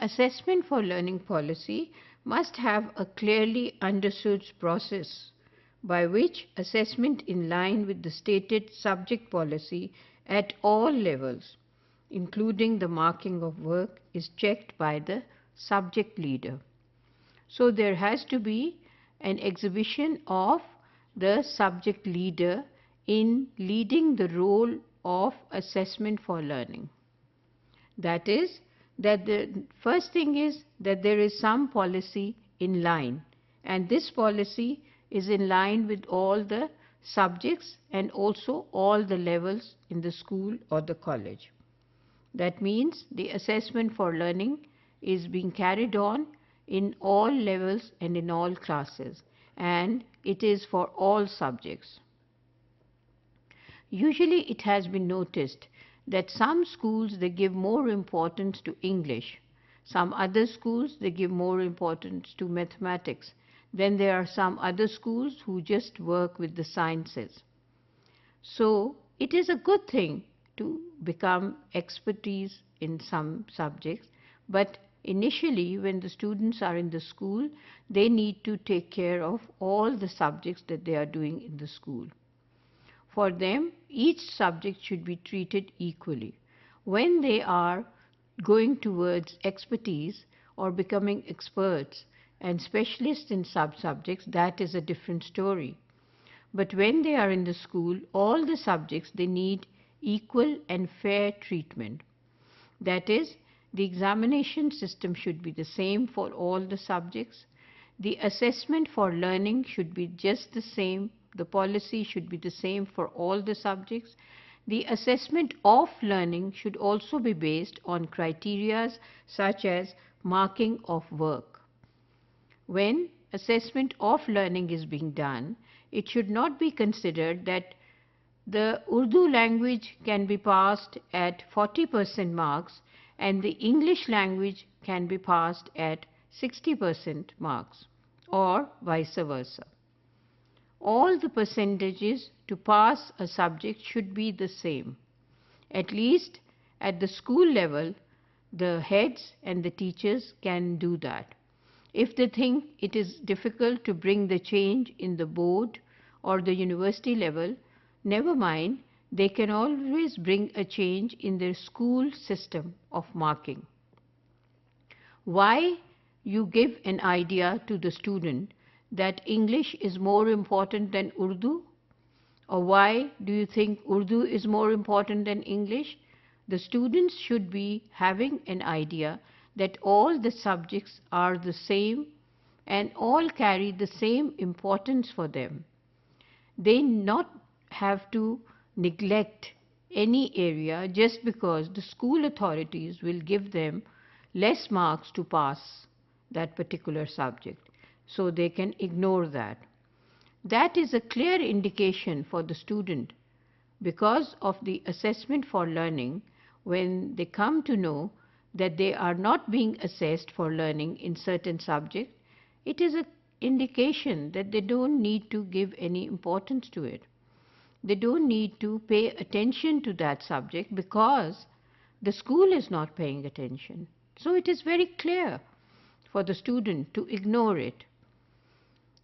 Assessment for learning policy must have a clearly understood process by which assessment in line with the stated subject policy at all levels, including the marking of work, is checked by the subject leader. So there has to be an exhibition of the subject leader in leading the role of assessment for learning. That is, that the first thing is that there is some policy in line, and this policy is in line with all the subjects and also all the levels in the school or the college. That means the assessment for learning is being carried on in all levels and in all classes, and it is for all subjects. Usually it has been noticed that some schools they give more importance to English, some other schools they give more importance to mathematics, then there are some other schools who just work with the sciences. So it is a good thing to become expertise in some subjects, but initially when the students are in the school, they need to take care of all the subjects that they are doing in the school. For them, each subject should be treated equally. When they are going towards expertise or becoming experts and specialists in sub-subjects, that is a different story. But when they are in the school, all the subjects, they need equal and fair treatment. That is, the examination system should be the same for all the subjects. The assessment for learning should be just the same. The policy should be the same for all the subjects. The assessment of learning should also be based on criteria such as marking of work. When assessment of learning is being done, it should not be considered that the Urdu language can be passed at 40% marks and the English language can be passed at 60% marks, or vice versa. All the percentages to pass a subject should be the same. At least at the school level, the heads and the teachers can do that. If they think it is difficult to bring the change in the board or the university level, never mind, they can always bring a change in their school system of marking. Why you give an idea to the student that English is more important than Urdu? Or why do you think Urdu is more important than English? The students should be having an idea that all the subjects are the same and all carry the same importance for them. They not have to neglect any area just because the school authorities will give them less marks to pass that particular subject. So they can ignore that. That is a clear indication for the student because of the assessment for learning. When they come to know that they are not being assessed for learning in certain subjects, it is an indication that they don't need to give any importance to it. They don't need to pay attention to that subject because the school is not paying attention. So it is very clear for the student to ignore it.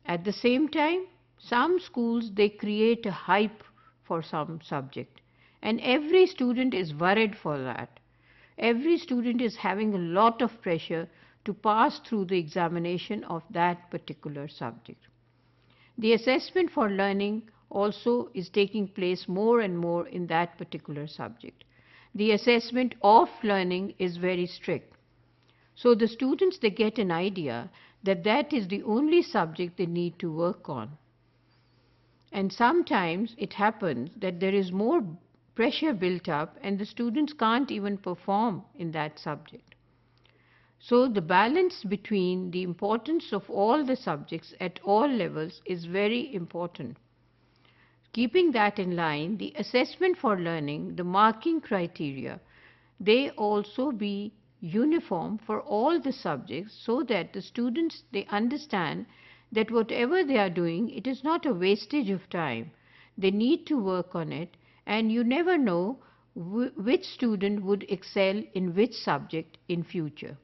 At the same time, some schools, they create a hype for some subject, and every student is worried for that. Every student is having a lot of pressure to pass through the examination of that particular subject. The assessment for learning also is taking place more and more in that particular subject. The assessment of learning is very strict. So the students, they get an idea that that is the only subject they need to work on. And sometimes it happens that there is more pressure built up and the students can't even perform in that subject. So the balance between the importance of all the subjects at all levels is very important. Keeping that in line, the assessment for learning, the marking criteria, they also be uniform for all the subjects so that the students, they understand that whatever they are doing, it is not a wastage of time. They need to work on it, and you never know which student would excel in which subject in future.